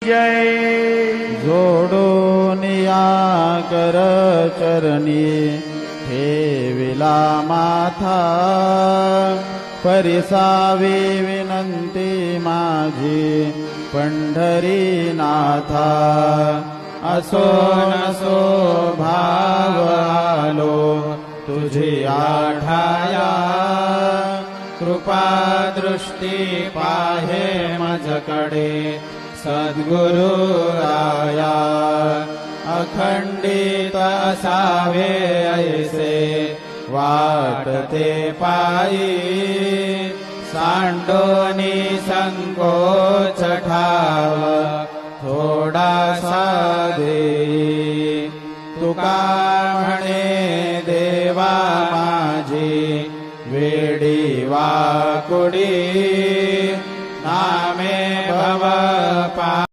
जय जोडून या कर चरणी ठेविला माथा परिसावी विनंती माझी पंढरीनाथा असो नसो भाव आलो तुझी आठाया कृपा दृष्टी पाहे मजकडे सद्गुरु राया अखंडित असावे ऐसे वाटते पायी सांडोनी संकोच ठाव थोडासा देई तुका म्हणे देवा माझी वेडी वाकुडी नामे भव पा